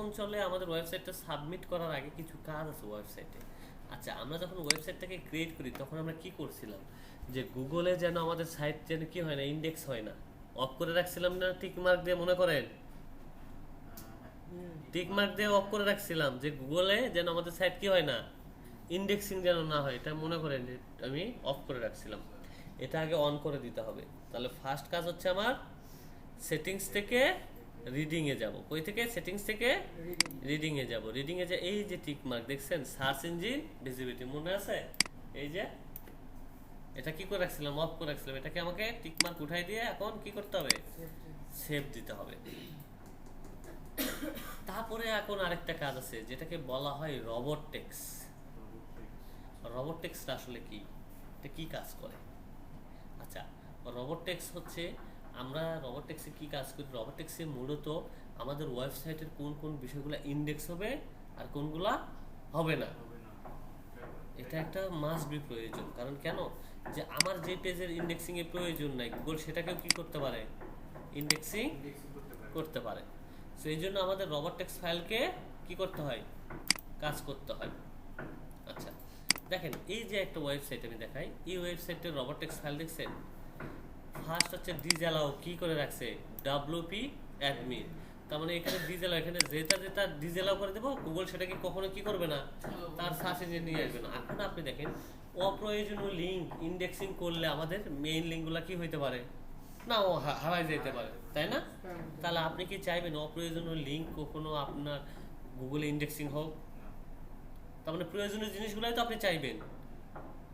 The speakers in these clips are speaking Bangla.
অঞ্চলে আমাদের ওয়েবসাইটটা সাবমিট করার আগে কিছু কাজ আছে ওয়েবসাইটে। আচ্ছা, আমরা যখন ওয়েবসাইটটাকে ক্রিয়েট করি তখন আমরা কি করছিলাম, যে গুগলে যেন আমাদের সাইট যেন কি হয় না, ইন্ডেক্স হয় না, অফ করে রাখছিলাম না টিক মার্ক দিয়ে, মনে করেন? টিক মার্ক দিয়ে অফ করে রাখছিলাম যে গুগলে যেন আমাদের সাইট কি হয় না, ইন্ডেক্সিং যেন না হয়, এটা মনে করেন যে আমি অফ করে রাখছিলাম। এটা আগে অন করে দিতে হবে। তাহলে ফার্স্ট কাজ হচ্ছে আমার সেটিংস থেকে রিডিং এ যাব। কই থেকে? সেটিংস থেকে রিডিং এ যাব। রিডিং এ যে এই যে টিক মার্ক দেখছেন, সার্চ ইঞ্জিন ভিজিবিলিটি, মনে আছে? এই যে এটা কি করে রাখছিলাম, অফ করে রাখছিলাম, এটাকে আমাকে টিক মার্ক উঠাই দিয়ে এখন কি করতে হবে, সেভ দিতে হবে। তারপরে এখন আরেকটা কাজ আছে যেটাকে বলা হয় রবট টেক্স। রবট টেক্সটা আসলে কি, এটা কি কাজ করে? আচ্ছা, রবট টেক্স হচ্ছে, আমরা রবট টেক্সে কি কাজ করি? রবট টেক্সে মূলত আমাদের ওয়েবসাইটের কোন কোন বিষয়গুলো ইন্ডেক্স হবে আর কোনগুলা হবে না, এটা একটা মাস্ট বি প্রয়োজন। কারণ কেন, যে আমার যে পেজের ইন্ডেক্সিং এর প্রয়োজন নাই, গুগল সেটাকেও কি করতে পারে, ইন্ডেক্সিং করতে পারে। সো এই জন্য আমাদের রবট টেক্স ফাইলকে কি করতে হয়, কাজ করতে হয়। আচ্ছা, দেখেন এই যে একটা ওয়েবসাইট আমি দেখাই, এই ওয়েবসাইটের রবট টেক্স ফাইল দেখছেন? ফার্স্ট হচ্ছে ডিজালাও কি করে রাখছে, ডাব্লিউপি অ্যাডমিন। তার মানে এখানে ডিজালাও, এখানে যেটা যেটা ডিজালাও করে দেবো, গুগল সেটাকে কখনো কি করবে না, তার সার্চ ইঞ্জিন নিয়ে আসবে না। এখন আপনি দেখেন, অপ্রয়োজনীয় লিঙ্ক ইন্ডেক্সিং করলে আমাদের মেইন লিঙ্কগুলো কি হইতে পারে না, ও হারাই যেতে পারে, তাই না? তাহলে আপনি কি চাইবেন অপ্রয়োজনীয় লিঙ্ক কখনো আপনার গুগলে ইন্ডেক্সিং হোক? তার মানে প্রয়োজনীয় জিনিসগুলোই তো আপনি চাইবেন,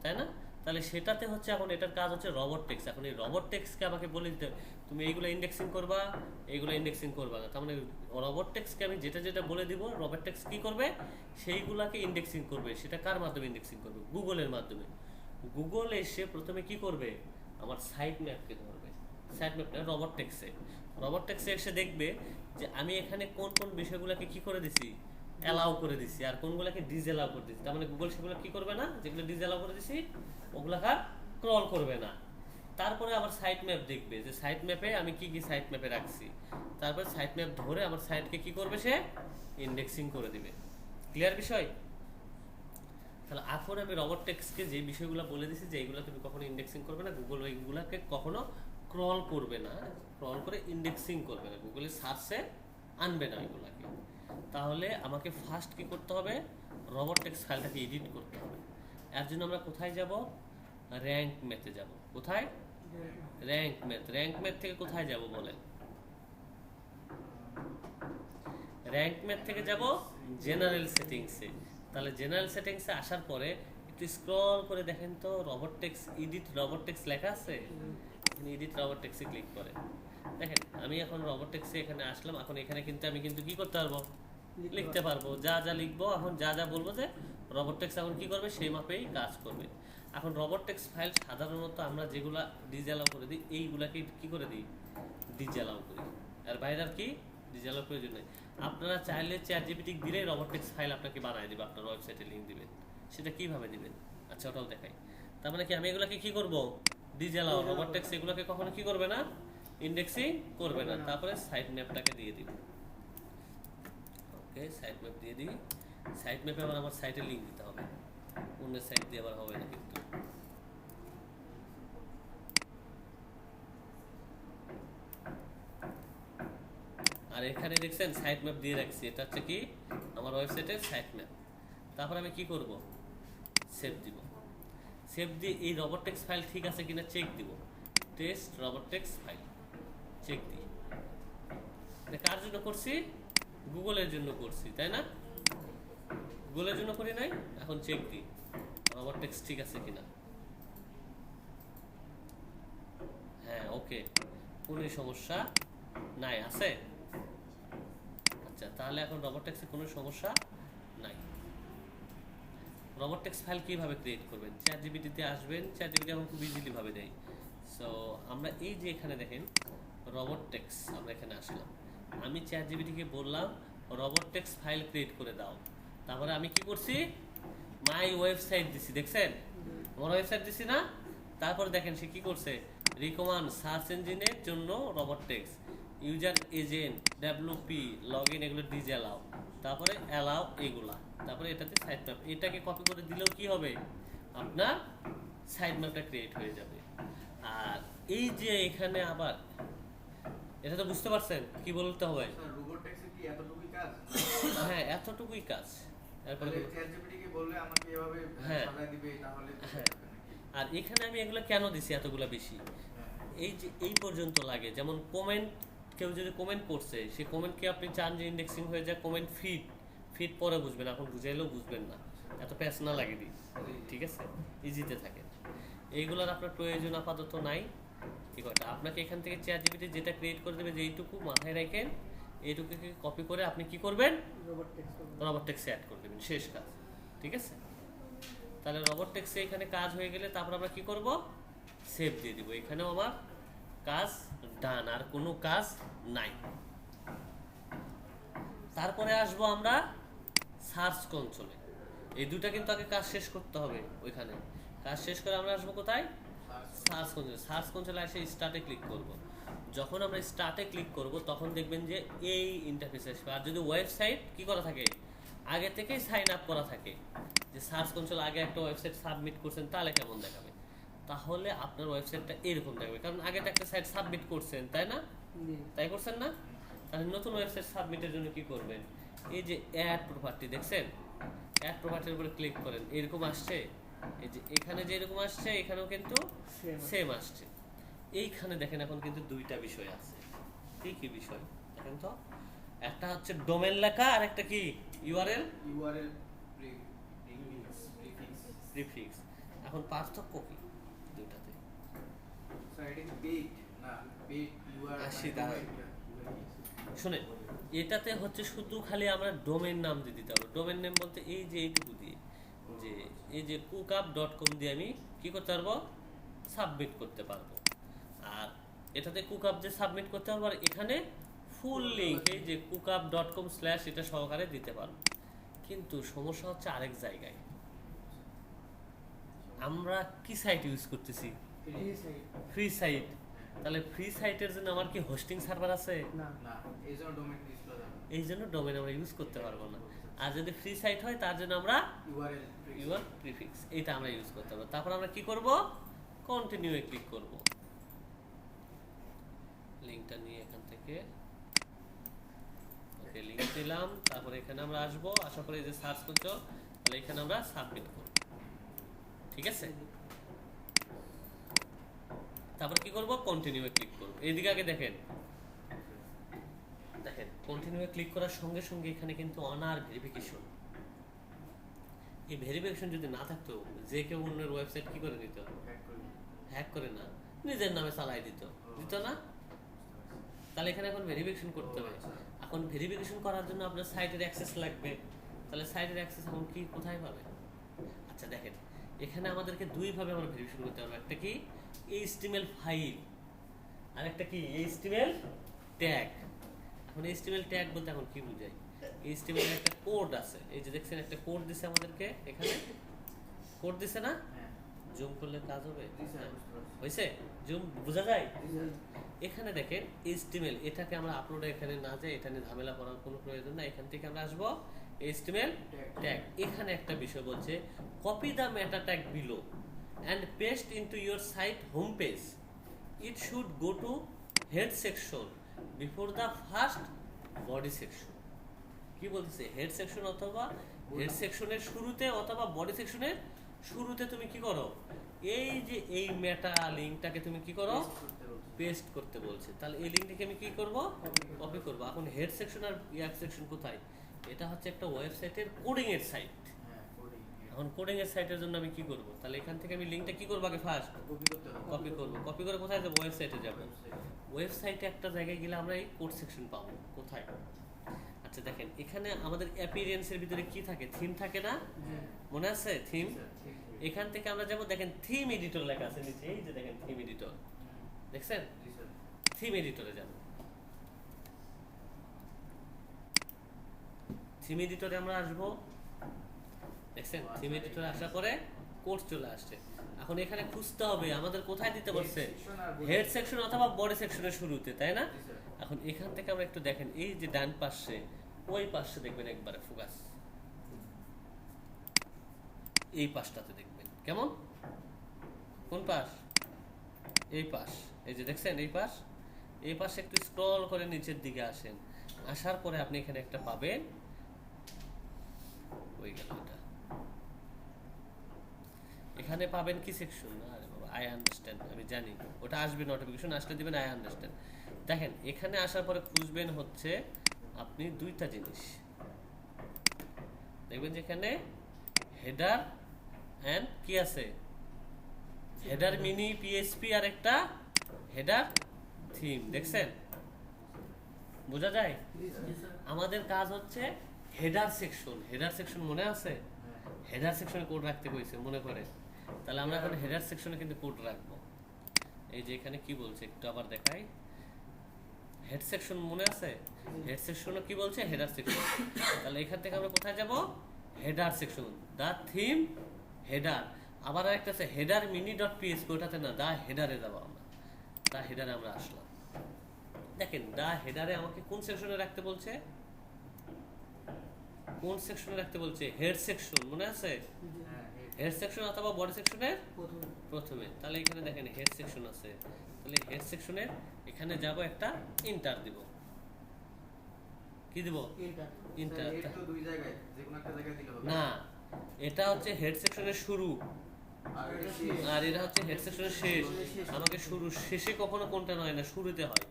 তাই না? তাহলে সেটাতে হচ্ছে এখন এটার কাজ হচ্ছে রবট টেক্স। এখন এই রবট টেক্সকে আমাকে বলে দিতে হবে, তুমি এইগুলো ইন্ডেক্সিং করবা, এইগুলো ইন্ডেক্সিং করবা না। তার মানে রবট টেক্সকে আমি যেটা যেটা বলে দিব, রবট টেক্স কি করবে, সেইগুলাকে ইন্ডেক্সিং করবে। সেটা কার মাধ্যমে ইন্ডেক্সিং করবে? গুগলের মাধ্যমে। গুগল এসে প্রথমে কি করবে, আমার সাইট ম্যাপকে ধরবে। সাইট ম্যাপটা রবট টেক্সে, রবট টেক্সে এসে দেখবে যে আমি এখানে কোন কোন বিষয়গুলোকে কি করে দিছি, অ্যালাউ করে দিছি, আর কোনগুলোকে ডিসঅ্যালাউ করে দিছি। তার মানে গুগল সেগুলো কি করবে না, যেগুলো ডিসঅ্যালাউ করে দিছি ওগুলাকে ক্রল করবে না। তারপরে আমার সাইট ম্যাপ দেখবে যে সাইট ম্যাপে আমি কি কি সাইট ম্যাপে রাখছি, তারপরে সাইট ম্যাপ ধরে আমার সাইটকে কি করবে, সে ইন্ডেক্সিং করে দিবে। ক্লিয়ার বিষয়? তাহলে এখন আমি রবট টেক্সটকে যে বিষয়গুলো বলে দিছি যে এইগুলো তুমি কখনো ইন্ডেক্সিং করবে না, গুগল ওইগুলোকে কখনো ক্রল করবে না, ক্রল করে ইন্ডেক্সিং করবে না, গুগলের সার্চে আনবে না ওইগুলাকে। তাহলে আমাকে ফার্স্ট কি করতে হবে, রবট টেক্সট ফাইলটাকে এডিট করতে হবে। এর জন্য আমরা কোথায় যাব, র্যাঙ্ক ম্যাথে যাব। কোথায়? Rank math. র্যাঙ্ক ম্যাথ থেকে কোথায় যাব বলেন? র্যাঙ্ক ম্যাথ থেকে যাব জেনারেল সেটিংসে। তাহলে জেনারেল সেটিংসে আসার পরে একটু স্ক্রল করে দেখেন তো, robot text, edit robot text লেখা আছে, এডিট রবট টেক্সটে ক্লিক করে দেখেন। আমি এখন রবট টেক্সে এখানে আসলাম। এখন এখানে কিন্তু আমি কিন্তু কি করতে পারবো, লিখতে পারবো, যা যা লিখবো, এখন যা যা বলবো যে রবট টেক্সট এখন কি করবে, সেই মাপেই কাজ করবে। এখন রবট টেক্সট ফাইল সাধারণত আমরা যেগুলা ডিসঅ্যালাউ করে দিই, এইগুলাকে কি করে দিই, ডিসঅ্যালাউ করি। আর বাইরে আর কি ডিসঅ্যালাউ প্রয়োজন নেই। আপনারা চাইলে চ্যাট জিপিটি দিলেই রবট টেক্সট ফাইল আপনাকে বানিয়ে দিবে, আপনার ওয়েবসাইটে লিঙ্ক দিবেন। সেটা কিভাবে দিবেন, আচ্ছা ওটাও দেখাই। তার মানে কি আমি এগুলাকে কি করব, ডিসঅ্যালাউ, রবট টেক্সট এগুলোকে কখনো কি করবে না, ইন্ডেক্সিং করবে না। তারপরে সাইট ম্যাপটাকে দিয়ে দিব। ওকে, সাইট ম্যাপ দিয়ে দিই। সাইট ম্যাপে আবার আমার সাইটে লিঙ্ক দিতে হবে, অন্য সাইট দিয়ে আবার হবে না কিন্তু। আর এখানে দেখছেন সাইট ম্যাপ দিয়ে রাখছি, এটা হচ্ছে কি আমার ওয়েবসাইটের সাইট ম্যাপ। তারপর আমি কি করব, সেভ দিব। সেভ দিয়ে এই রবট টেক্সট ফাইল ঠিক আছে কিনা চেক দিব। Test robot text file check দিই। কার জন্য করছি, গুগলের জন্য করছি, তাই না? গুগলের জন্য করি নাই, এখন চেক দিই রবট টেক্সট ঠিক আছে কিনা। হ্যাঁ, ওকে, কোনো সমস্যা নাই, আছে। আচ্ছা, তাহলে এখন রবট টেক্সে কোনো সমস্যা নাই। রবট টেক্সট ফাইল কিভাবে ক্রিয়েট করবেন, চ্যাট জিপিটিতে আসবেন। চ্যাট জিপিটি এখন খুব ইজিলি ভাবে দেয়। সো আমরা এই যে এখানে দেখেন রবট টেক্সট, আমরা এখানে আসলাম। আমি চ্যাট জিপিটিকে বললাম রবট টেক্সট ফাইল ক্রিয়েট করে দাও। তারপরে আমি কি করছি, মাই ওয়েবসাইট দিছি, দেখছেন আমার ওয়েবসাইট দিছি না? তারপর দেখেন সে কি করছে, রিকমান্ড সার্চ ইঞ্জিনের জন্য robot text, user agent, WP, login এগুলো ডিজে অ্যালাউ, তারপরে অ্যালাউ এগুলা, তারপরে এটাতে সাইড ম্যাপ, এটাকে কপি করে দিলেও কি হবে, আপনার সাইড ম্যাপটা ক্রিয়েট হয়ে যাবে। আর এই যে এখানে আবার এটা তো বুঝতে পারছেন কি বলতে হবে? রোবটেক্সে কি এতটুকুই কাজ? হ্যাঁ, এতটুকুই কাজ। তারপরে চ্যাটজিপিটি কে বললে আমাকে এভাবে হ্যাঁ সাজায় দিবে, তাহলে হ্যাঁ। আর এখানে আমি এগুলো কেন দিছি এতগুলো বেশি, এই যে এই পর্যন্ত লাগে, যেমন কমেন্ট, কেউ যদি কমেন্ট করছে সেই কমেন্টকে আপনি চান যে ইন্ডেক্সিং হয়ে যায় কমেন্ট ফিড, ফিড পরে বুঝবেন, এখন বুঝাইলেও বুঝবেন না, এত প্যাচ না লাগে দিই, ঠিক আছে, ইজিতে থাকে। এইগুলোর আপনার প্রয়োজন আপাতত নাই। ঠিক আছে, আপনাকে এখান থেকে চ্যাটজিপিটি যেটা ক্রিয়েট করে দেবে যে এইটুকু মাথায় রাখেন, এইটুকুকে কপি করে আপনি কি করবেন, রবট টেক্সে অ্যাড করে দেবেন, শেষ কাজ। ঠিক আছে, তাহলে রবট টেক্সে এখানে কাজ হয়ে গেলে তারপর আমরা কি করব, সেভ দিয়ে দিব। এখানেও আমার কাজ ডান, আর কোনো কাজ নাই। তারপরে আসবো আমরা সার্চ কনসোলে। এই দুটা কিন্তু আগে কাজ শেষ করতে হবে, ওইখানে কাজ শেষ করে আমরা আসবো কোথায়, সার্চ কনসোলে। সার্চ কনসোলে এসে স্টার্টে ক্লিক করব। যখন আমরা স্টার্টে ক্লিক করব তখন দেখবেন যে এই ইন্টারফেস আসবে। আর যদি ওয়েবসাইট কি করা থাকে, আগে থেকেই সাইন আপ করা থাকে, যে সার্চ কনসোল আগে একটা ওয়েবসাইট সাবমিট করছেন, তাহলে কেমন দেখাবে, তাহলে আপনার ওয়েবসাইটটা এরকম দেখাবে, কারণ আগে তো একটা সাইট সাবমিট করছেন, তাই না, তাই করছেন না? তাহলে নতুন ওয়েবসাইট সাবমিটের জন্য কি করবেন, এই যে অ্যাড প্রপার্টি দেখছেন, অ্যাড প্রপার্টির উপরে ক্লিক করেন, এরকম আসছে, এই যে এখানে যে এরকম আসছে এখানেও কিন্তু সেম আসছে। এইখানে দেখেন এখন কিন্তু দুইটা বিষয় আছে। কি কি বিষয় দেখেন তো, একটা হচ্ছে ডোমেন লেখা আর একটা কি ইউআরএল, ইউআরএল প্রিফিক্স। এখন পার্থক্য কি দুইটাতে? সাইডে পেজ না, পেজ ইউআরএল আসি তাহলে শুনেন, এটাতে হচ্ছে শুধু খালি আমরা ডোমেন নাম দিয়ে দিতে হবে। ডোমেন নেম বলতে এই যে এইটুকু দিয়ে, যে এই যে cookup.com দিয়ে আমি কি করতে পারবো, সাবমিট করতে পারবো। আর এটাতে কুকআপ যে সাবমিট করতে পারবো, আর এখানে ফুল লিংক এই যে cookup.com/ এটা সহকারে দিতে পারবো। কিন্তু সমস্যা হচ্ছে আরেক জায়গায়, আমরা কি সাইট ইউজ করতেছি, ফ্রি সাইট। তাহলে ফ্রি সাইটের জন্য আমার কি হোস্টিং সার্ভার আছে না, এইজন্য ডোমেন ইউজ করা যাবে, এই জন্য ডোমেন আমরা ইউজ করতে পারবো না। আর যদি ফ্রি সাইট হয় তার জন্য আমরা ইউআরএল প্রিফিক্স এটা আমরা ইউজ করতে পারবো। তারপর আমরা কি করব, কন্টিনিউ এ ক্লিক করব, লিংকটা নিয়ে এখান থেকে ওকে লিংক দিলাম। তারপরে এখানে আমরা আসব, আশা করি যে সার্চ করছো, তাহলে এখানে আমরা সাবমিট করব। ঠিক আছে, তারপর কি করব, কন্টিনিউ এ ক্লিক করব। এইদিকে আগে দেখেন, দেখেন কন্টিনিউ এ ক্লিক করার সঙ্গে সঙ্গে এখানে কিন্তু অনার ভেরিফিকেশন, এই ভেরিফিকেশন যদি না থাকতো যে কেউ অন্যের ওয়েবসাইট কি করে নিত, হ্যাক করে না, নিজের নামে চালাই দিত না। তাহলে এখানে এখন ভেরিফিকেশন করতে হবে। এখন ভেরিফিকেশন করার জন্য আপনার সাইটের অ্যাক্সেস লাগবে। তাহলে সাইটের অ্যাক্সেস এখন কি কোথায় পাবে? আচ্ছা দেখেন, এখানে আমাদেরকে দুইভাবে আমরা ভেরিফিকেশন করতে পারবো। একটা কি HTML ফাইল, আর একটা কি HTML ট্যাগ। এখন HTML ট্যাগ বলতে এখন কি বোঝায়, HTML এর একটা কোড আছে, এই যে দেখছেন একটা কোড দিছে আমাদেরকে, এখানে কোড দিছে না, জুম করলে কাজ হবে, হয়েছে জুম বোঝা যায়। এখানে দেখেন HTML, এটাকে আমরা আপলোড এখানে না যাই, এটা নিয়ে ঝামেলা করার কোনো প্রয়োজন না। এখান থেকে আমরা আসবো HTML ট্যাগ। এখানে একটা বিষয় বলছে, copy the meta tag below and paste into your site home page. It should go to head section before the first body section. কি বলতেছে, হেড সেকশন অথবা হেড সেকশনের শুরুতে অথবা বডি সেকশনের শুরুতে তুমি কি করো, এই যে এই মেটা লিংকটাকে তুমি কি করো, পেস্ট করতে বলছে। তাহলে এই লিংকটাকে আমি কি করব, কপি করব। এখন হেড সেকশন আর ইয়াক সেকশন কোথায়, এটা হচ্ছে একটা ওয়েবসাইটের কোডিং এর সাইট। এখন কোডিং এর সাইটের জন্য আমি কি করব, তাহলে এখান থেকে আমি লিংকটা কি করব, আগে ফার্স্ট কপি করব। কপি করে কোথায় যাব, ওয়েবসাইটে যাব। ওয়েবসাইটে একটা জায়গায় গেলে আমরা এই কোড সেকশন পাবো, কোথায়? আচ্ছা দেখেন, এখানে আমাদের অ্যাপিয়ারেন্সের ভিতরে কি থাকে, থিম থাকে না, মনে আছে থিম? এখান থেকে আমরা যাব, দেখেন থিম এডিটর লেখা আছে নিচে, এই যে দেখেন থিম এডিটর, দেখছেন? থিম এডিটরে যাব। থিম এডিটরে আমরা আসবো, দেখছেন থিম এডিটরে আসার পরে কোর্স চলে আসছে। এখন এখানে খুঁজতে হবে আমাদের কোথায় দিতে বলছে, হেড সেকশন অথবা বডি সেকশনের শুরুতে, তাই না? এখন এখান থেকে আমরা একটু দেখেন, এই যে ডান পাশে, ওই পাশে দেখবেন একবারে ফোকাস, এই পাশটাতে দেখবেন। কেমন? কোন পাশ? এই পাশ। এই যে দেখছেন এই পাশ, এই পাশে একটু স্ক্রল করে নিচের দিকে আসেন, আসার পরে আপনি এখানে একটা পাবেন, ওই গেল এটা, এখানে পাবেন কি সেকশন? আরে বাবা, আই আন্ডারস্ট্যান্ড, আমি জানি ওটা আসবে, নোটিফিকেশন আসলে দিবেন আই আন্ডারস্ট্যান্ড। দেখেন এখানে আসার পরে খুঁজবেন হচ্ছে আপনি দুইটা জিনিস দেখবেন, যেখানে হেডার এন্ড কি আছে, হেডার মিনি পিএসপি আর একটা হেডার থিম। দেখছেন? বোঝা যায়? আমাদের কাজ হচ্ছে হেডার সেকশন। হেডার সেকশন মনে আছে? হেডার সেকশনে কোড রাখতে কইছে মনে করে, তাহলে আমরা এখন হেডার সেকশনে কিন্তু কোড রাখবো। এই যে এখানে কি বলছে একটু আবার দেখাই, হেড সেকশন মনে আছে? হেড সেকশনে কি বলছে? Header section. তাহলে এখান থেকে আমরা কোথায় যাব? হেডার সেকশন, দা থিম হেডার। আবার একটা আছে হেডার মিনি ডট পিএসপি, ওটাতে না, দা হেডারে যাবো আমরা। দা হেডারে আমরা আসলাম। দেখেন দা হেডারে আমাকে কোন সেকশনে রাখতে বলছে? কোন সেকশনে রাখতে বলছে? হেড সেকশন, মনে আছে? হেড সেকশন অথবা বডি সেকশনের প্রথমে। তাহলে এখানে দেখেন হেড সেকশন আছে, তাহলে হেড সেকশনের এখানে যাব, একটা ইন্টার দিব। কি দিব? ইন্টার। তো দুই জায়গায়, যে কোনো একটা জায়গায় দিলে হবে না, এটা হচ্ছে হেড সেকশনের শুরু, আর এটা হচ্ছে হেড সেকশনের শেষ। আমাকে শুরু শেষে কখনো কোনটা নয় না, শুরুতে হয়।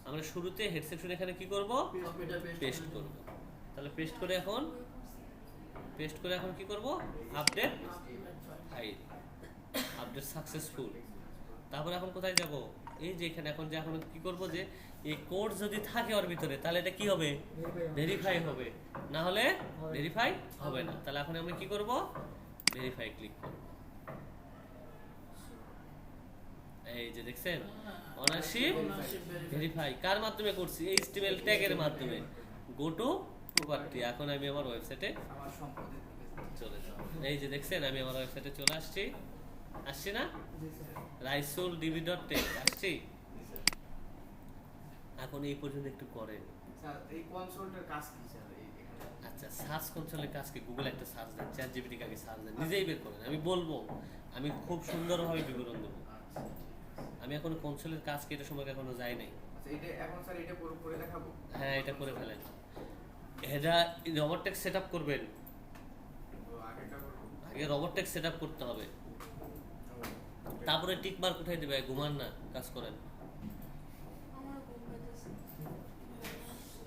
আমরা শুরুতে হেড সেকশন এখানে কি করব? পেস্ট করব। তাহলে পেস্ট করে এখন কি করব? Update file, update successful. তারপর এখন কোথায় যাব? এই যে এখানে এখন কি করব, যে এই কোড যদি থাকে ওর ভিতরে, তাহলে এটা কি হবে? ভেরিফাই হবে, না হলে ভেরিফাই হবে না। তাহলে এখন আমরা কি করব? ভেরিফাই ক্লিক করব। এই যে দেখছেন, ওনারশিপ ভেরিফাই কার মাধ্যমে করছি? এইচটিএমএল ট্যাগের মাধ্যমে। Go to property. এখন আমি আমার ওয়েবসাইটে আমার সম্পদের দিকে চলে যাব। এই যে দেখছেন, আমি আমার ওয়েবসাইটে চলে আসছি না? raisoldb.tech আসছি। এখন এই পর্যন্ত একটু করেন। স্যার এই কনসোলটার কাজ কি স্যার? এখানে আচ্ছা, সার্চ কনসোলের কাজ কি? গুগল একটা সার্চ দেন, চ্যাটজিপিটি কে সার্চ দেন, নিজেই বের করেন। আমি বলবো, আমি খুব সুন্দরভাবে বিবরণ দেবো। আমি এখন কনসোলের কাজ কি এটা সম্পর্কে এখনো যাই নাই। আচ্ছা, এটা এখন স্যার এটা করে দেখাবো? হ্যাঁ, এটা করে ফেলেন। এটা রোবটেক্স সেটআপ করবেন। তো আগেটা করব। আগে রোবটেক্স সেটআপ করতে হবে, তারপরে টিক মার্ক উঠাই দিবে। ঘুমান না, কাজ করেন।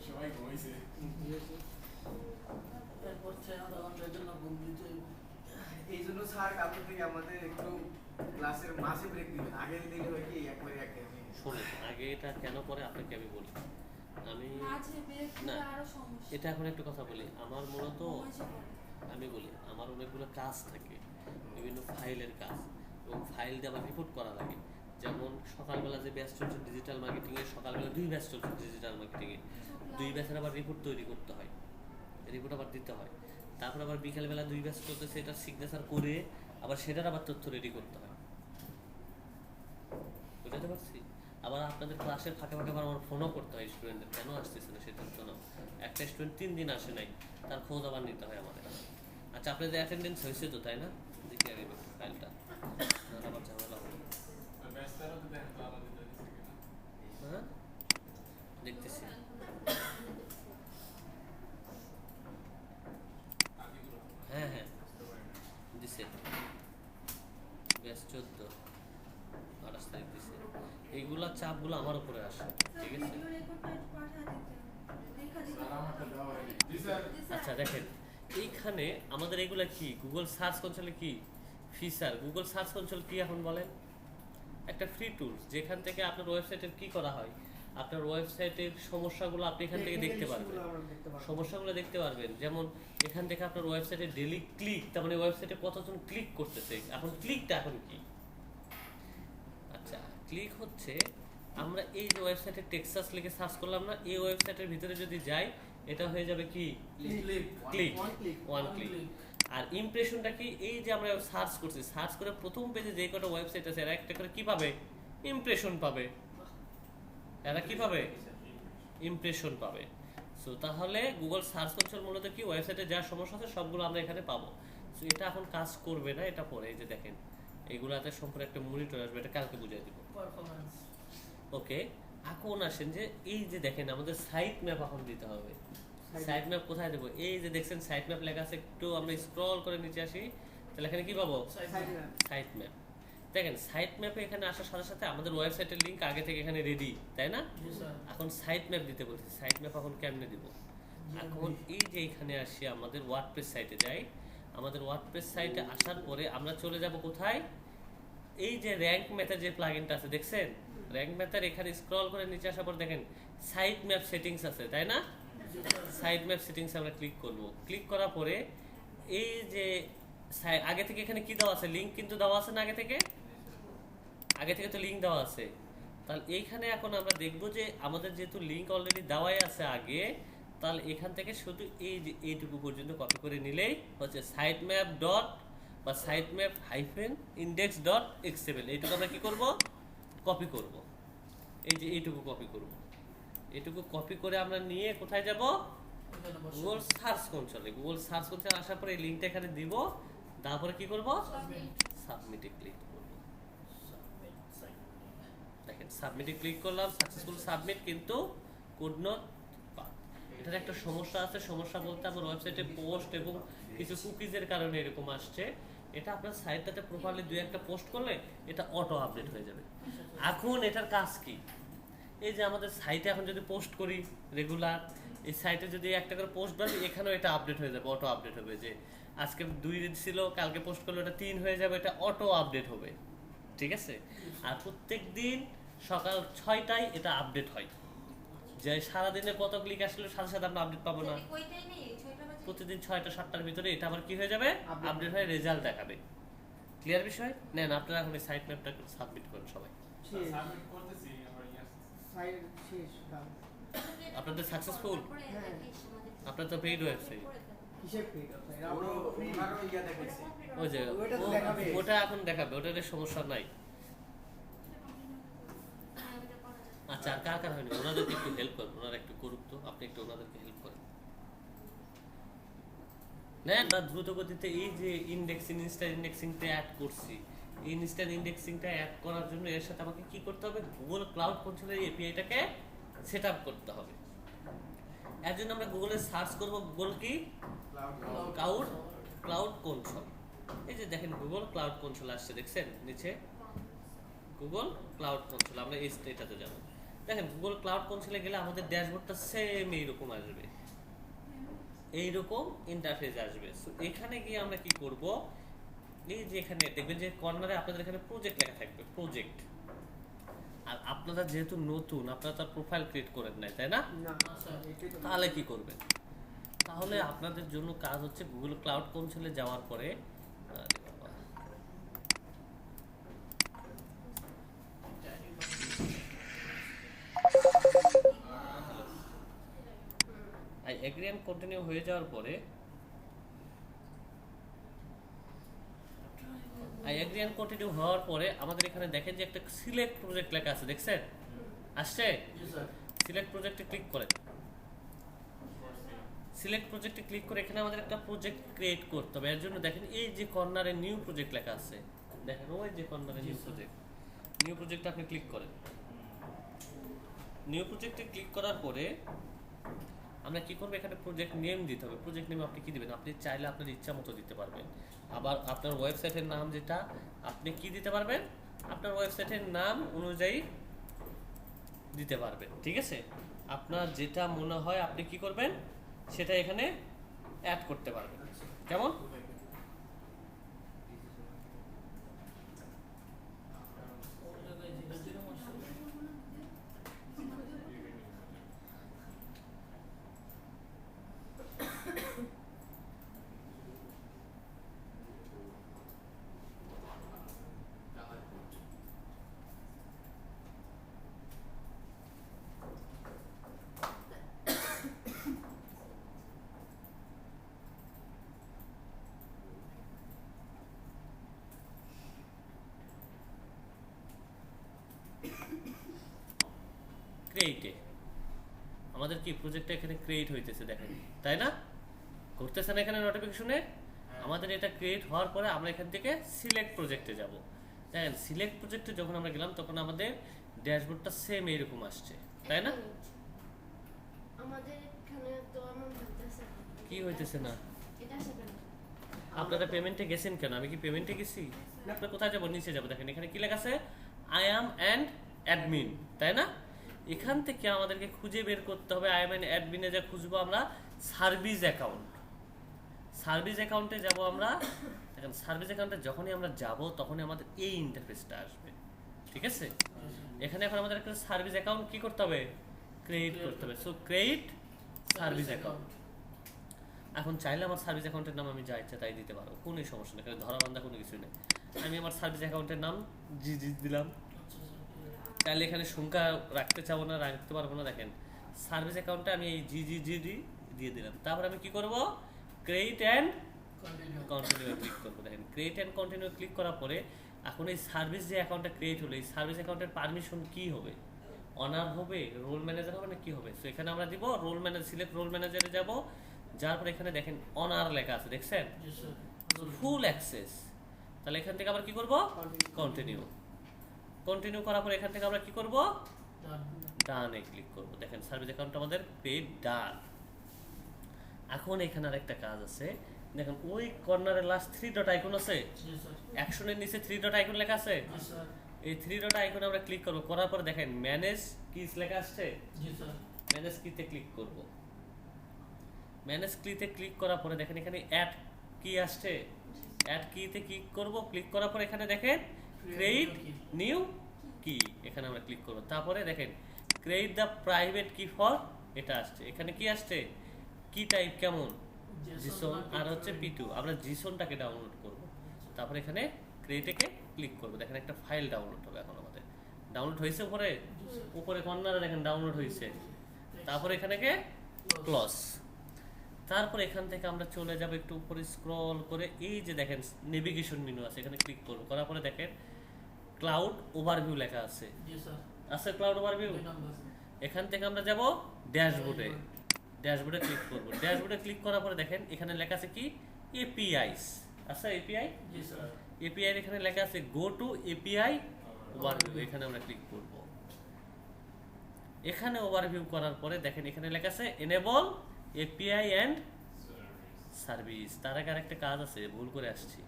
সবাই ঘুমাইছে। এই জন্য স্যার কালকে থেকে আমাদের একটু ক্লাসের মাঝে ব্রেক দিবেন। আগে দিলে হয় কি একবারে একদমই শুনুন, আগে এটা কেন করে আপনাকে আমি বলি। আমি না, এটা এখন একটু কথা বলি। আমার মূলত আমি বলি, আমার অনেকগুলো কাজ থাকে, বিভিন্ন ফাইলের কাজ, এবং ফাইল দিয়ে আবার রিপোর্ট করা লাগে। যেমন সকালবেলা যে ব্যাচ চলছে ডিজিটাল মার্কেটিংয়ে, সকালবেলা 2 ব্যাচ চলছে ডিজিটাল মার্কেটিংয়ে, 2 ব্যাচের আবার রিপোর্ট তৈরি করতে হয়, রিপোর্ট আবার দিতে হয়। তারপর আবার বিকালবেলা 2 ব্যাচ চলতেছে, এটা সিগনেচার করে আবার সেটার আবার তথ্য রেডি করতে হয়। বুঝতে পারছি? আবার আপনাদের ক্লাসের ফাঁকে ফাঁকে আবার আমার ফোনও করতে হয় স্টুডেন্টদের, কেন আসতেছে না সেটার জন্য। একটা স্টুডেন্ট 3 দিন আসে নাই, তার খোঁজ আবার নিতে হয় আমাদের। আচ্ছা, আপনাদের অ্যাটেন্ডেন্স হয়েছে তো, তাই না? দেখি আগে ফাইলটা, আবার ঝামেলা হবে। ব্যস্তরা তো দেখো আলাদা দিতেছে কিনা। হ্যাঁ, দেখতেছি। আদিগুলো হ্যাঁ হ্যাঁ দিছে, ব্যাস 14 28 তারিখ দিছে। এইগুলা চাপগুলো আমার উপরে আসে, ঠিক আছে? স্যার আমাকে দেওয়া হয়নি। জি স্যার। আচ্ছা দেখেন, এইখানে আমাদের এগুলা কি? গুগল সার্চ কনসোলে কি ফিচার? গুগল সার্চ কনসোল কি এখন বলেন? একটা ফ্রি টুলস, যেখান থেকে আপনার ওয়েবসাইটের কি করা হয়, আপনার ওয়েবসাইটের সমস্যাগুলো আপনি এখান থেকে দেখতে পারবেন। সমস্যাগুলো দেখতে পারবেন, যেমন এখান থেকে আপনার ওয়েবসাইটে ডেইলি ক্লিক, তার মানে ওয়েবসাইটে কতজন ক্লিক করতেছে। এখন ক্লিকটা এখন কি? আচ্ছা, ক্লিক হচ্ছে আমরা এই যে ওয়েবসাইটে টেক্সাস লিখে সার্চ করলাম না, এই ওয়েবসাইটের ভিতরে যদি যাই, এটা হয়ে যাবে কি? Click, one click. আর ইমপ্রেশনটা কি? এই যে আমরা সার্চ করছি, সার্চ করে প্রথম পেজে যে কটা ওয়েবসাইট আছে, এরা একটা করে কি পাবে? ইমপ্রেশন পাবে। এরা কি পাবে? ইমপ্রেশন পাবে। সো তাহলে গুগল সার্চ কনসোল মূলত কি ওয়েবসাইটে যা সমস্যা আছে সবগুলো আমরা এখানে পাবো। সো এটা এখন কাজ করবে না, এটা পরে এই যে দেখেন এগুলাতে সম্পূর্ণ একটা মনিটর আসবে, এটা কালকে বুঝিয়ে দিব। পারফরম্যান্স ওকে, এখন আসেন যে এই যে দেখেন আমাদের সাইট ম্যাপ এখন দিতে হবে। সাইট ম্যাপ কোথায় দেবো? এই যে দেখছেন সাইট ম্যাপ লেখা আছে, একটু আমরা স্ক্রল করে নিচে আসি, তাহলে এখানে কি পাবো? Site map. দেখেন সাইট ম্যাপে এখানে আসার সাথে সাথে আমাদের ওয়েবসাইটের লিংক আগে থেকে এখানে রেডি, তাই না? জি স্যার। এখন সাইট ম্যাপ দিতে বলছি, সাইট ম্যাপ এখন কেমনে দিব? এখন এই যে এখানে আসি আমাদের ওয়ার্ডপ্রেস সাইটে যাই, আমাদের ওয়ার্ডপ্রেস সাইটে আসার পরে আমরা চলে যাব কোথায়? এই যে র্যাঙ্ক ম্যাথের যে প্লাগইনটা আছে দেখছেন, র্যাঙ্ক ম্যাথের এখানে স্ক্রল করে নিচে আসার পর দেখেন সাইট ম্যাপ সেটিংস আছে, তাই না? সাইট ম্যাপ সেটিংস আমরা ক্লিক করব। ক্লিক করার পরে এই যে আগে থেকে এখানে কি দেওয়া আছে? লিংক কিন্তু দেওয়া আছে না আগে থেকে? আগে থেকে তো লিংক দেওয়া আছে। তাহলে এইখানে এখন আমরা দেখব যে আমাদের যেহেতু লিংক অলরেডি দেওয়াই আছে আগে, তাহলে এখান থেকে শুধু এই যে এইটুকু পর্যন্ত কপি করে নিলেই হচ্ছে সাইট ম্যাপ ডট বা site map hyphen index dot XML, এইটুকু আমরা কি করব? কপি করব। এই যে এইটুকু কপি করব, এইটুকু কপি করে আমরা নিয়ে কোথায় যাব? গুগল সার্চ কনসোলে। গুগল সার্চ কনসোলে আসার পরে এই লিংকটা এখানে দিব, তারপরে কি করব? সাবমিটে ক্লিক করব। দেখেন সাবমিটে ক্লিক করলাম, সাকসেসফুল সাবমিট, কিন্তু কুড নট পাস। এটার একটা সমস্যা আছে, সমস্যা বলতে আমার ওয়েবসাইটে পোস্ট এবং কিছু কুকিজের কারণে এরকম আসছে। এটা আপনার সাইটটাতে প্রপারলি দুই একটা পোস্ট করলে এটা অটো আপডেট হয়ে যাবে। এখন এটার কাজ কি? এই যে আমাদের সাইটে এখন যদি পোস্ট করি রেগুলার, এই সাইটে যদি একটা করে পোস্ট বাড়বে, এখানেও এটা আপডেট হয়ে যাবে, অটো আপডেট হবে। যে আজকে 2 ছিল, কালকে পোস্ট করলে ওটা 3 হয়ে যাবে, এটা অটো আপডেট হবে, ঠিক আছে? আর প্রত্যেক দিন সকাল 6টায় এটা আপডেট হয়, যে সারাদিনে কত ক্লিক আসলে সাথে সাথে আমরা আপডেট পাবো না। প্রতিদিন 6টা 7টার ভিতরে এটা আবার কি হয়ে যাবে? আপডেট হয়ে রেজাল্ট দেখাবে। ক্লিয়ার বিষয়? নেন আপনারা এখন এই সাইট ম্যাপটা সাবমিট করেন সবাই। সাবমিট করতেছি আবার আপনাদের সাকসেসফুল? আপনার তো পেইড ওয়েবসাইট। ওই যে ওটা এখন দেখাবে, ওটাতে সমস্যা নাই। আচ্ছা, আর কার কার হয়নি ওনাদেরকে একটু হেল্প করেন, ওনারা একটু করুক তো, আপনি একটু ওনাদেরকে হেল্প করেন। না না, দ্রুত গতিতে এই যে ইন্ডেক্সিং, ইনস্ট্যান্ট ইন্ডেক্সিংটা অ্যাড করছি, এই ইনস্ট্যান্ট ইন্ডেক্সিংটা অ্যাড করার জন্য এর সাথে আমাকে কি করতে হবে? গুগল ক্লাউড কনসোলের এপিআইটাকে সেট আপ করতে হবে। এর জন্য আমরা গুগলে সার্চ করব গুগল কি ক্লাউড কনসোল। এই যে দেখেন গুগল ক্লাউড কনসোল আসছে, দেখছেন নিচে গুগল ক্লাউড কনসোল। আমরা এই এটাতে যাব। দেখেন গুগল ক্লাউড কনসোলে গেলে আমাদের ড্যাশবোর্ডটা সেম এইরকম আসবে, এইরকম ইন্টারফেস আসবে। সো এখানে গিয়ে আমরা কি করব? এই যে এখানে দেখবেন যে কর্নারে আপনাদের এখানে প্রজেক্ট লেখা থাকবে, প্রজেক্ট। আর আপনারা যেহেতু নতুন, আপনারা তার প্রোফাইল ক্রিয়েট করেন নাই, তাই না? তাহলে কি করবেন? তাহলে আপনাদের জন্য কাজ হচ্ছে গুগল ক্লাউড কনসোলে যাওয়ার পরে আই এগ্রি এন্ড কন্টিনিউ হয়ে যাওয়ার পরে আই এগ্রি এন্ড কন্টিনিউ হওয়ার পরে আমাদের এখানে দেখেন যে একটা সিলেক্ট প্রজেক্ট লেখা আছে, দেখছেন? আসছে? সিলেক্ট প্রজেক্টে ক্লিক করেন। সিলেক্ট প্রজেক্টে ক্লিক করে এখানে আমাদের একটা প্রজেক্ট ক্রিয়েট করতে হবে। এর জন্য দেখেন এই যে কর্নারে নিউ প্রজেক্ট লেখা আছে, দেখেন ওই যে কর্নারে নিউ প্রজেক্টে আপনি ক্লিক করেন। নিউ প্রজেক্টে ক্লিক করার পরে আমরা কি করব? এখানে প্রজেক্ট নেম দিতে হবে। প্রজেক্ট নেম আপনি কি দিবেন? আপনি চাইলে আপনার ইচ্ছা মতো দিতে পারবেন। আবার আপনার ওয়েবসাইটের নাম যেটা আপনি কি দিতে পারবেন? আপনার ওয়েবসাইটের নাম অনুযায়ী দিতে পারবেন, ঠিক আছে? আপনার যেটা মনে হয় আপনি কি করবেন সেটা এখানে অ্যাড করতে পারবেন। কেমন? ক্রিয়েটে আমাদের কি প্রজেক্টটা এখানে ক্রিয়েট হইতেছে দেখেন, তাই না? করতেছে না এখানে নোটিফিকেশনে? আমাদের এটা ক্রিয়েট হওয়ার পরে আমরা এখান থেকে সিলেক্ট প্রজেক্টে যাব। দেখেন সিলেক্ট প্রজেক্টে যখন আমরা গেলাম তখন আমাদের ড্যাশবোর্ডটা সেম এরকম আসছে, তাই না? আমাদের এখানে তো এমন হইতেছে না। কি হইতেছে না? এটা আসবে না। আপনারা পেমেন্টে গেছেন কেন? আমি কি পেমেন্টে গেছি? আপনারা কোথায় যাবো? নিচে যাবো। দেখেন এখানে কি লেখা আছে? আই অ্যাম অ্যান্ড অ্যাডমিন, তাই না? এখান থেকে আমাদেরকে খুঁজে বের করতে হবে আই অ্যাম অ্যান্ড অ্যাডমিনে যা খুঁজবো আমরা সার্ভিস অ্যাকাউন্ট। সার্ভিস অ্যাকাউন্টে যাব আমরা। দেখেন সার্ভিস অ্যাকাউন্টে যখনই আমরা যাব তখনই আমাদের এই ইন্টারফেসটা আসবে, ঠিক আছে? এখানে এখন আমাদের একটা সার্ভিস অ্যাকাউন্ট কি করতে হবে? ক্রিয়েট করতে হবে। So create service account. এখন চাইলে আমার সার্ভিস অ্যাকাউন্টের নাম আমি যা ইচ্ছা তাই দিতে পারবো, কোনো সমস্যা নেই, এখানে ধরাবান্ধা কোনো কিছু নেই। আমি আমার সার্ভিস অ্যাকাউন্টের নাম জি দিলাম। তাহলে এখানে সংখ্যা রাখতে চাবো না, রাখতে পারবো না। দেখেন সার্ভিস অ্যাকাউন্টে আমি এই জি দিয়ে দিলাম। তারপর আমি কি করব? ক্রিয়েট অ্যান্ড কন্টিনিউ ক্লিক করবো। দেখেন ক্রিয়েট অ্যান্ড কন্টিনিউ ক্লিক করার পরে এখন এই সার্ভিস যে অ্যাকাউন্টটা ক্রিয়েট হলো এই সার্ভিস অ্যাকাউন্টের পারমিশন কি হবে? অনার হবে, রোল ম্যানেজার হবে, না কি হবে? সো এখানে আমরা দিব রোল ম্যানেজার, সিলেক্ট রোল ম্যানেজারে যাব। যার পরে এখানে দেখেন অনার লেখা আছে, দেখছেন? ফুল অ্যাক্সেস। তাহলে এখান থেকে আবার কি করব? কন্টিনিউ। কন্টিনিউ করার পরে এখান থেকে আমরা কি করব? ডানে ক্লিক করব। দেখেন সার্ভিস অ্যাকাউন্ট আমাদের ক্রিয়েট ডান। এখন এখানে আরেকটা কাজ আছে। দেখেন ওই কর্নারে লাস্ট 3 ডট আইকন আছে, অ্যাকশনের নিচে 3 ডট আইকন লেখা আছে। এই 3 ডট আইকনে আমরা ক্লিক করব। করার পরে দেখেন ম্যানেজ কিস লেখা আসছে। ম্যানেজ কিতে ক্লিক করব। ম্যানেজ কিতে ক্লিক করার পরে দেখেন এখানে অ্যাড কি আসছে। অ্যাড কিতে ক্লিক করব। ক্লিক করার পরে এখানে দেখেন ক্রিয়েট নিউ কি, এখানে আমরা ক্লিক করব। তারপরে দেখেন ক্রিয়েট দ্য প্রাইভেট কি ফর, এটা আসছে। এখানে কি আসছে? কি টাইপ কেমন? জিসন আর হচ্ছে পি2। আমরা জিসনটাকে ডাউনলোড করব। তারপরে এখানে ক্রিয়েটেকে ক্লিক করব। দেখেন একটা ফাইল ডাউনলোড হবে এখন আমাদের। ডাউনলোড হয়েছে উপরে, উপরে কর্নারে দেখেন ডাউনলোড হয়েছে। তারপরে এখানে ক্লোজ। তারপর এখান থেকে আমরা চলে যাব একটু উপরে স্ক্রল করে, এই যে দেখেন নেভিগেশন মেনু আছে, এখানে ক্লিক করব। করার পরে দেখেন ক্লাউড ওভারভিউ লেখা আছে। আছে ক্লাউড ওভারভিউ। এখান থেকে আমরা যাব ড্যাশবোর্ডে। ড্যাশবোর্ডে ক্লিক করব। ড্যাশবোর্ডে ক্লিক করার পরে দেখেন এখানে লেখা আছে কি এপিআইস। আচ্ছা এপিআই, এপিআই এখানে লেখা আছে গো টু এপিআই ওভারভিউ। এখানে আমরা ক্লিক করব। এখানে ওভারভিউ করার পরে দেখেন এখানে লেখা আছে এনেবল এপিআই এন্ড সার্ভিস। তার আগে আরেকটা কাজ আছে, ভুল করে আসছি।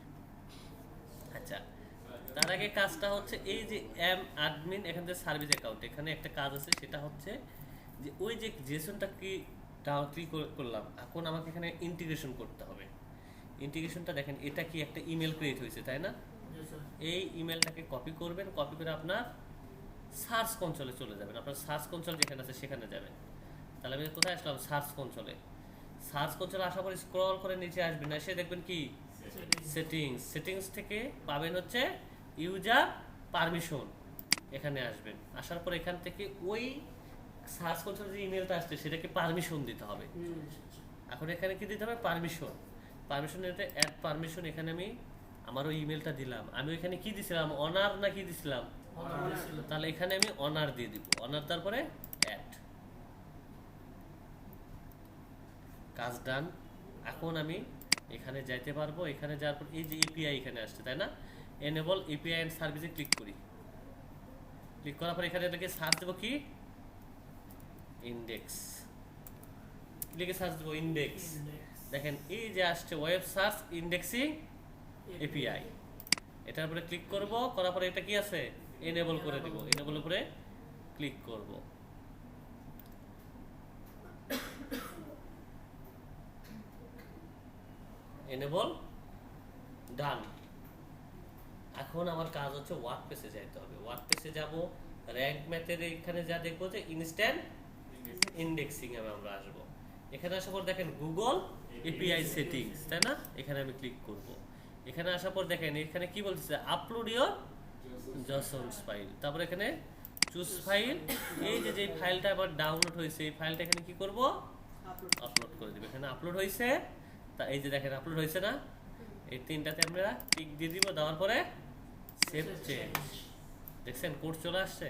আচ্ছা তার আগে কাজটা হচ্ছে এই যে এম অ্যাডমিন এখান থেকে সার্ভিস অ্যাকাউন্ট, এখানে একটা কাজ আছে, সেটা হচ্ছে যে ওই যে জেসনটা কি ক্লিক করলাম, এখন আমাকে এখানে ইন্টিগ্রেশন করতে হবে। ইন্টিগ্রেশনটা দেখেন এটা কি একটা ইমেল ক্রিয়েট হয়েছে, তাই না? এই ইমেলটাকে কপি করবেন, কপি করে আপনার সার্চ কনসোলে চলে যাবেন। আপনার সার্চ কনসোল যেখানে আছে সেখানে যাবেন। তাহলে আমি কোথায় আসলাম? সার্চ কনসোলে। সার্চ কনসোলে আসার পর স্ক্রল করে নিচে আসবেন, এসে দেখবেন কি সেটিংস। সেটিংস থেকে পাবেন হচ্ছে ইউজার পারমিশন, এখানে আসবেন। আসার পর এখান থেকে ওই সার্চ কনসোলে যে ইমেলটা আসছে সেটাকে পারমিশন দিতে হবে। এখন এখানে কি দিতে হবে? পারমিশন। পারমিশন এটা অ্যাড পারমিশন। এখানে আমি আমার ওই ইমেলটা দিলাম। আমি ওইখানে কি দিছিলাম? অনার না কি দিছিলাম? তাহলে এখানে আমি অনার দিয়ে দিব। অনার তারপরে অ্যাড। কাজ ডান। এখন আমি এখানে যাইতে পারবো। এখানে যাওয়ার পর এই যে এপিআই এখানে আসছে, তাই না? এনেবল এপিআই এন্ড সার্ভিসে ক্লিক করি। ক্লিক করার পর এখানে এটাকে সার্চ দেবো কি ইন্ডেক্স। লিখে সার্চ দেবো ইন্ডেক্স। দেখেন এই যে আসছে ওয়েব সার্চ ইন্ডেক্সিং এপিআই। এটার উপরে ক্লিক করব। করার পরে এটা কি আছে? এনেবল করে দেব। এনেবল উপরে ক্লিক করব। এনেবল ডান। এখন আমার কাজ হচ্ছে ওয়ার্ডপ্রেসে যাইতে হবে। ওয়ার্ডপ্রেসে যাব, র‍্যাঙ্ক ম্যাথের এখানে যা দেখবো যে ইনস্ট্যান্ট ইন্ডেক্সিং এ আমরা আসবো। এখানে আসার পর দেখেন গুগল এপিআই সেটিংস, তাই না? এখানে আমি ক্লিক করব। এখানে আসার পর দেখেন এখানে কি বলতেছে? Upload your JSONs file. তারপর এখানে চুজ ফাইল। এই যে ফাইলটা আবার ডাউনলোড হয়েছে এই ফাইলটা এখানে কি করব? আপলোড করে দেব। এখানে আপলোড হয়েছে। তা এই যে দেখেন আপলোড হয়েছে না? এই তিনটাতে আমরা টিক দিয়ে দিব। দেওয়ার পরে সেভ চেঞ্জ। দেখছেন কোড চলে আসছে।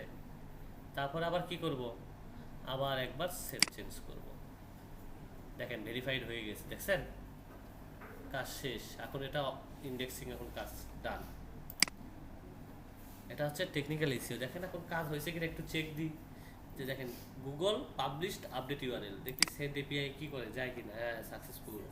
তারপর আবার কি করব? আবার একবার সেভ চেঞ্জ করব। দেখেন ভেরিফাইড হয়ে গেছে, দেখছেন কাজ শেষ। এখন এটা ইন্ডেক্সিং, এখন কাজ ডান। এটা হচ্ছে টেকনিক্যাল ইস্যু। দেখেন এখন কাজ হয়েছে কিনা একটু চেক দিই, যে দেখেন গুগল পাবলিশড আপডেট ইউআরএল, দেখি সেন্ড এপিআই কি করে যায় কিনা। হ্যাঁ সাকসেসফুল।